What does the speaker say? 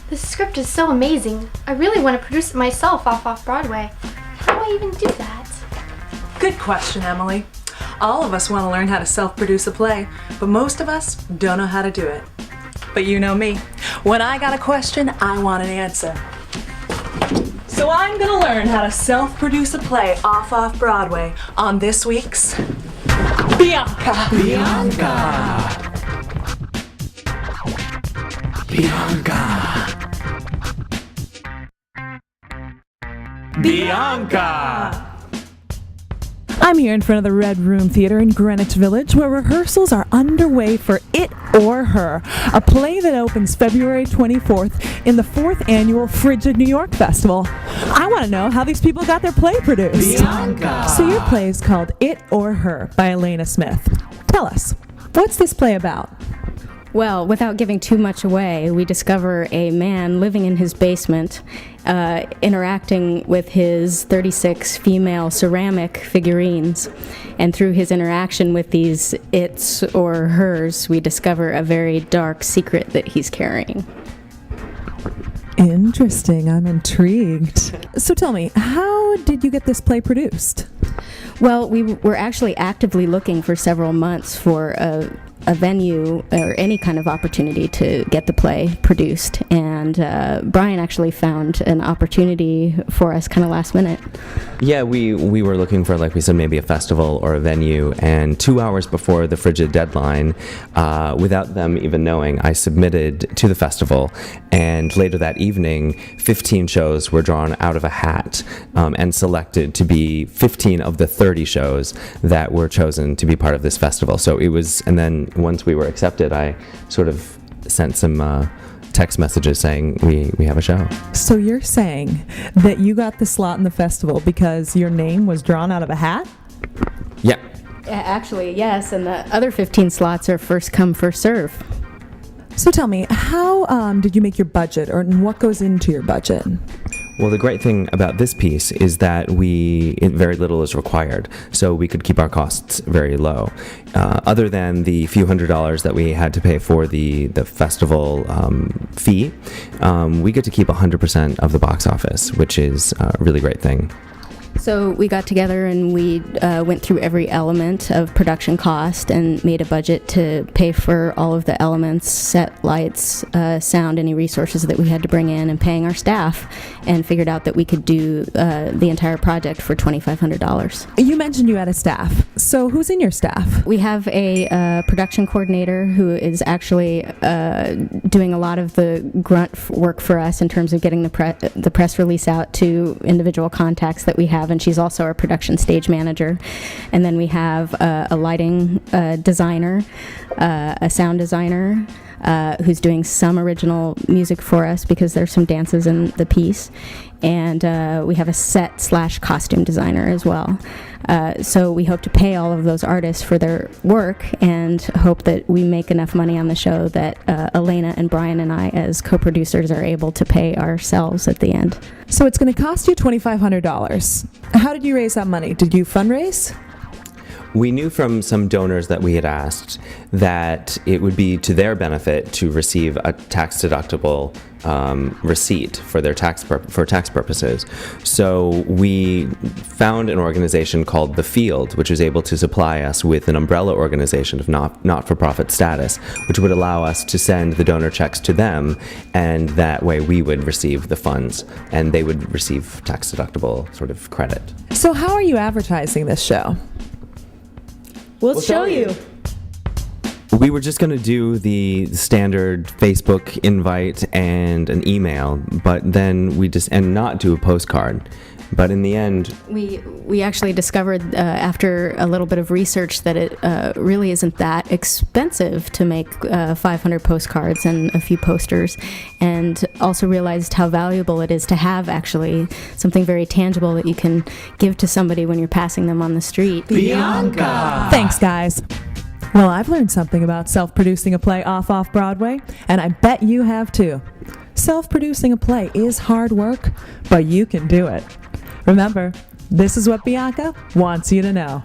This script is so amazing. I really want to produce it myself off-Broadway. How do I even do that? Good question, Emily. All of us want to learn how to self-produce a play, but most of us don't know how to do it. But you know me. When I got a question, I want an answer. So I'm gonna learn how to self-produce a play off-Broadway on this week's Bianca. Bianca. Bianca. I'm here in front of the Red Room Theater in Greenwich Village, where rehearsals are underway for It or Her, a play that opens February 24th in the 4th annual Frigid New York Festival. I want to know how these people got their play produced. Bianca. So your play is called It or Her by Elena Smith. Tell us, what's this play about? Well, without giving too much away, we discover a man living in his basement, interacting with his 36 female ceramic figurines. And through his interaction with these its or hers, we discover a very dark secret that he's carrying. Interesting. I'm intrigued. So tell me, how did you get this play produced? Well, we were actually actively looking for several months for a venue or any kind of opportunity to get the play produced, and Brian actually found an opportunity for us kind of last minute. Yeah, we were looking for, like we said, maybe a festival or a venue, and 2 hours before the frigid deadline, without them even knowing, I submitted to the festival, and later that evening 15 shows were drawn out of a hat and selected to be 15 of the 30 shows that were chosen to be part of this festival. So it was, and then once we were accepted, I sort of sent some text messages saying we have a show. So you're saying that you got the slot in the festival because your name was drawn out of a hat? Yeah. Actually, yes, and the other 15 slots are first come, first serve. So tell me, how did you make your budget, or what goes into your budget? Well, the great thing about this piece is that very little is required, so we could keep our costs very low. Other than the few $100s that we had to pay for the festival fee, we get to keep 100% of the box office, which is a really great thing. So we got together and we went through every element of production cost and made a budget to pay for all of the elements, set, lights, sound, any resources that we had to bring in, and paying our staff, and figured out that we could do the entire project for $2,500. You mentioned you had a staff. So who's in your staff? We have a production coordinator who is actually doing a lot of the grunt work for us in terms of getting the press release out to individual contacts that we have, and she's also our production stage manager. And then we have a lighting designer, a sound designer, who's doing some original music for us because there's some dances in the piece. And we have a set/costume designer as well. So we hope to pay all of those artists for their work and hope that we make enough money on the show that Elena and Brian and I as co-producers are able to pay ourselves at the end. So it's going to cost you $2,500. How did you raise that money? Did you fundraise? We knew from some donors that we had asked that it would be to their benefit to receive a tax-deductible receipt for their tax purposes. So we found an organization called The Field, which was able to supply us with an umbrella organization of not-for-profit status, which would allow us to send the donor checks to them, and that way we would receive the funds, and they would receive tax-deductible sort of credit. So how are you advertising this show? We'll show you. We were just going to do the standard Facebook invite and an email, but then and not do a postcard. But in the end, we actually discovered after a little bit of research that it really isn't that expensive to make 500 postcards and a few posters, and also realized how valuable it is to have actually something very tangible that you can give to somebody when you're passing them on the street. Bianca! Thanks, guys. Well, I've learned something about self-producing a play off-Broadway, and I bet you have too. Self-producing a play is hard work, but you can do it. Remember, this is what Bianca wants you to know.